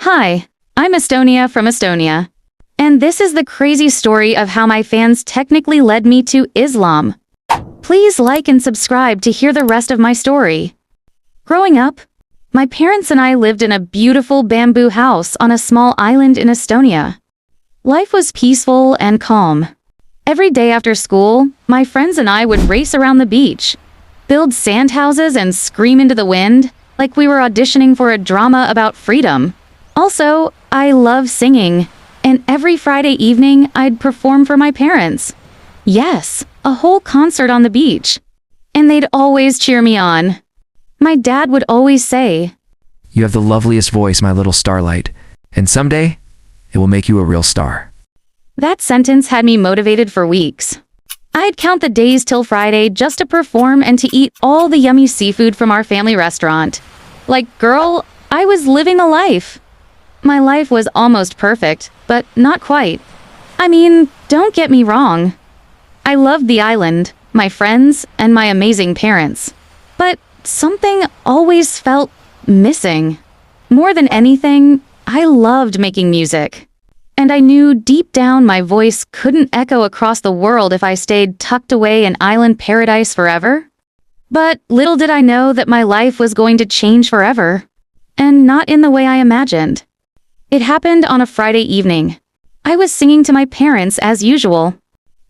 Hi, I'm Estonia from Estonia. And this is the crazy story of how my fans technically led me to Islam. Please like and subscribe to hear the rest of my story. Growing up, my parents and I lived in a beautiful bamboo house on a small island in Estonia. Life was peaceful and calm. Every day after school, my friends and I would race around the beach, build sand houses and scream into the wind like we were auditioning for a drama about freedom. Also, I love singing, and every Friday evening I'd perform for my parents. Yes, a whole concert on the beach. And they'd always cheer me on. My dad would always say, "You have the loveliest voice, my little starlight, and someday it will make you a real star." That sentence had me motivated for weeks. I'd count the days till Friday just to perform and to eat all the yummy seafood from our family restaurant. Like, girl, I was living a life. My life was almost perfect, but not quite. I mean, don't get me wrong. I loved the island, my friends, and my amazing parents. But something always felt missing. More than anything, I loved making music. And I knew deep down my voice couldn't echo across the world if I stayed tucked away in island paradise forever. But little did I know that my life was going to change forever. And not in the way I imagined. It happened on a Friday evening. I was singing to my parents as usual.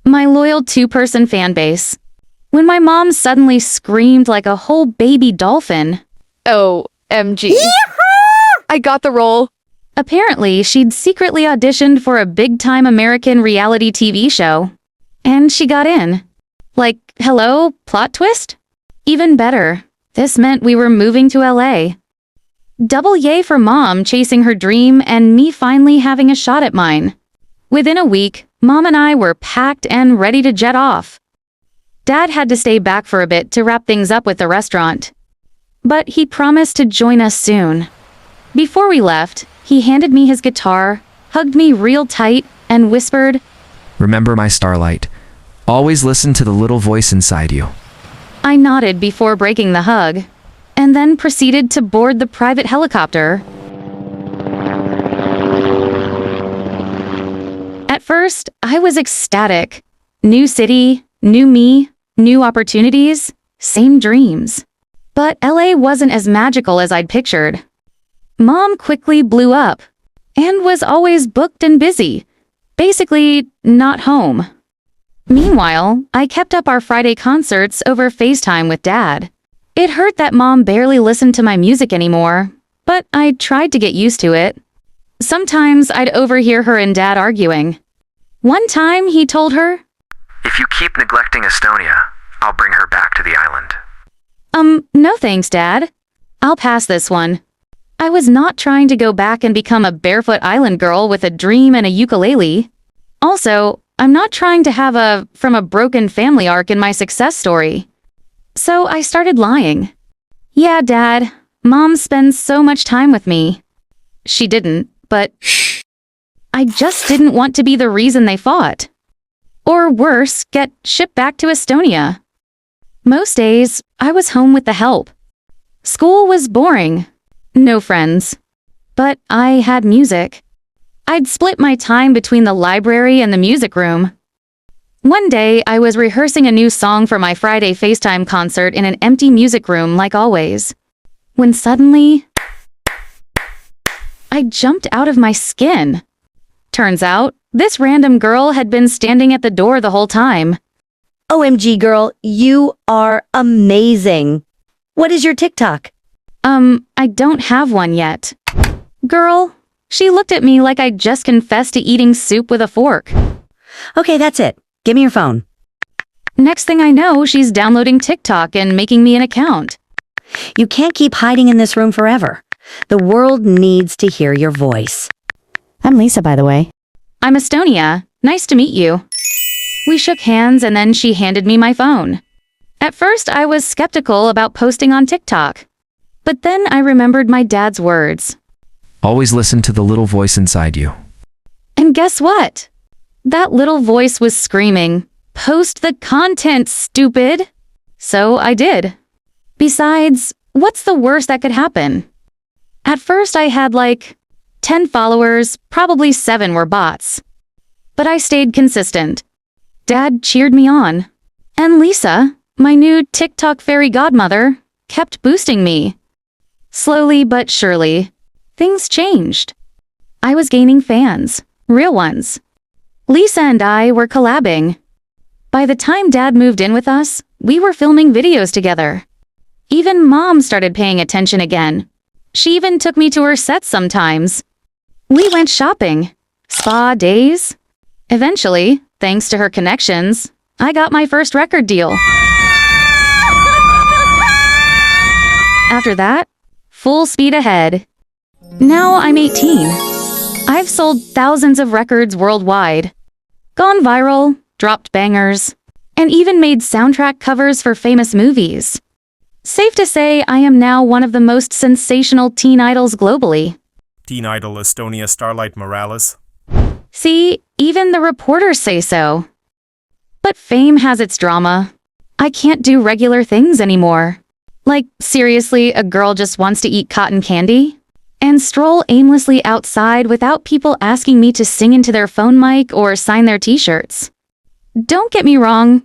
My loyal two-person fan base. When my mom suddenly screamed like a whole baby dolphin. OMG. I got the role. Apparently, she'd secretly auditioned for a big-time American reality TV show. And she got in. Like, hello, plot twist? Even better, this meant we were moving to LA. Double yay for Mom chasing her dream and me finally having a shot at mine. Within a week, Mom and I were packed and ready to jet off. Dad had to stay back for a bit to wrap things up with the restaurant. But he promised to join us soon. Before we left, he handed me his guitar, hugged me real tight, and whispered, "Remember, my starlight, always listen to the little voice inside you." I nodded before breaking the hug, and then proceeded to board the private helicopter. At first, I was ecstatic. New city, new me, new opportunities, same dreams. But LA wasn't as magical as I'd pictured. Mom quickly blew up, and was always booked and busy. Basically, not home. Meanwhile, I kept up our Friday concerts over FaceTime with Dad. It hurt that Mom barely listened to my music anymore, but I tried to get used to it. Sometimes I'd overhear her and Dad arguing. One time he told her, "If you keep neglecting Estonia, I'll bring her back to the island." No thanks, Dad. I'll pass this one. I was not trying to go back and become a barefoot island girl with a dream and a ukulele. Also, I'm not trying to have a from a broken family arc in my success story. So I started lying. "Yeah, Dad, Mom spends so much time with me." She didn't, but I just didn't want to be the reason they fought. Or worse, get shipped back to Estonia. Most days, I was home with the help. School was boring. No friends. But I had music. I'd split my time between the library and the music room. One day, I was rehearsing a new song for my Friday FaceTime concert in an empty music room like always. When suddenly, I jumped out of my skin. Turns out, this random girl had been standing at the door the whole time. OMG, girl, you are amazing. What is your TikTok? I don't have one yet. Girl, she looked at me like I'd just confessed to eating soup with a fork. Okay, that's it. Give me your phone. Next thing I know, she's downloading TikTok and making me an account. You can't keep hiding in this room forever. The world needs to hear your voice. I'm Lisa, by the way. I'm Estonia. Nice to meet you. We shook hands and then she handed me my phone. At first, I was skeptical about posting on TikTok. But then I remembered my dad's words. "Always listen to the little voice inside you." And guess what? That little voice was screaming, "Post the content, stupid!" So I did. Besides, what's the worst that could happen? At first I had like 10 followers, probably 7 were bots. But I stayed consistent. Dad cheered me on. And Lisa, my new TikTok fairy godmother, kept boosting me. Slowly but surely, things changed. I was gaining fans, real ones. Lisa and I were collabing. By the time Dad moved in with us, we were filming videos together. Even Mom started paying attention again. She even took me to her sets sometimes. We went shopping, spa days. Eventually, thanks to her connections, I got my first record deal. After that, full speed ahead. Now I'm 18. I've sold thousands of records worldwide, gone viral, dropped bangers, and even made soundtrack covers for famous movies. Safe to say I am now one of the most sensational teen idols globally. Teen idol Estonia Starlight Morales. See, even the reporters say so. But fame has its drama. I can't do regular things anymore. Like, seriously, a girl just wants to eat cotton candy? And stroll aimlessly outside without people asking me to sing into their phone mic or sign their t-shirts. Don't get me wrong.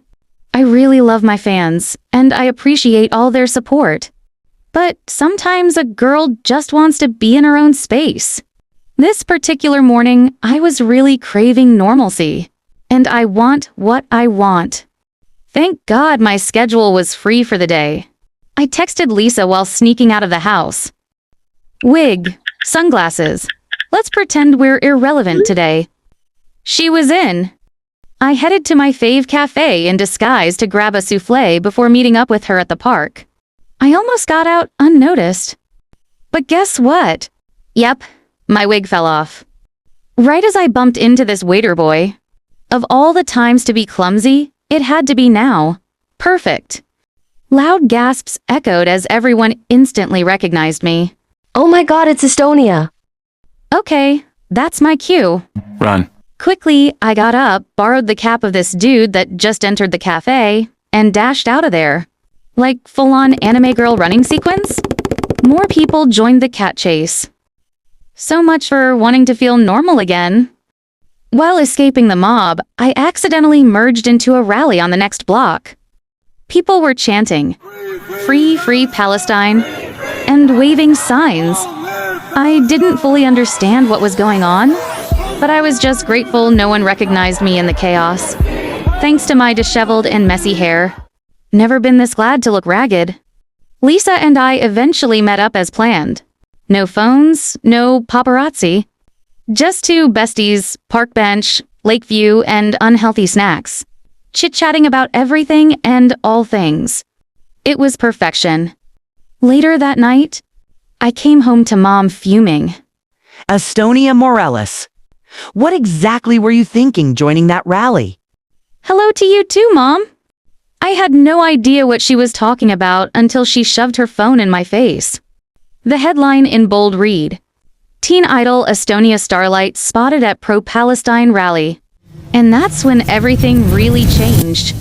I really love my fans, and I appreciate all their support. But sometimes a girl just wants to be in her own space. This particular morning, I was really craving normalcy. And I want what I want. Thank God my schedule was free for the day. I texted Lisa while sneaking out of the house. Wig, sunglasses. Let's pretend we're irrelevant today. She was in. I headed to my fave cafe in disguise to grab a souffle before meeting up with her at the park. I almost got out unnoticed. But guess what? Yep, my wig fell off. Right as I bumped into this waiter boy. Of all the times to be clumsy, it had to be now. Perfect. Loud gasps echoed as everyone instantly recognized me. Oh my god, it's Estonia. Okay, that's my cue. Run. Quickly, I got up, borrowed the cap of this dude that just entered the cafe, and dashed out of there. Like full-on anime girl running sequence? More people joined the cat chase. So much for wanting to feel normal again. While escaping the mob, I accidentally merged into a rally on the next block. People were chanting, "Free, free Palestine," and waving signs. I didn't fully understand what was going on, but I was just grateful no one recognized me in the chaos. Thanks to my disheveled and messy hair. Never been this glad to look ragged. Lisa and I eventually met up as planned. No phones, no paparazzi. Just two besties, park bench, lake view, and unhealthy snacks. Chit-chatting about everything and all things. It was perfection. Later that night, I came home to Mom fuming. Estonia Morales, what exactly were you thinking joining that rally? Hello to you too, Mom. I had no idea what she was talking about until she shoved her phone in my face. The headline in bold read, "Teen idol Estonia Starlight spotted at pro-Palestine rally." And that's when everything really changed.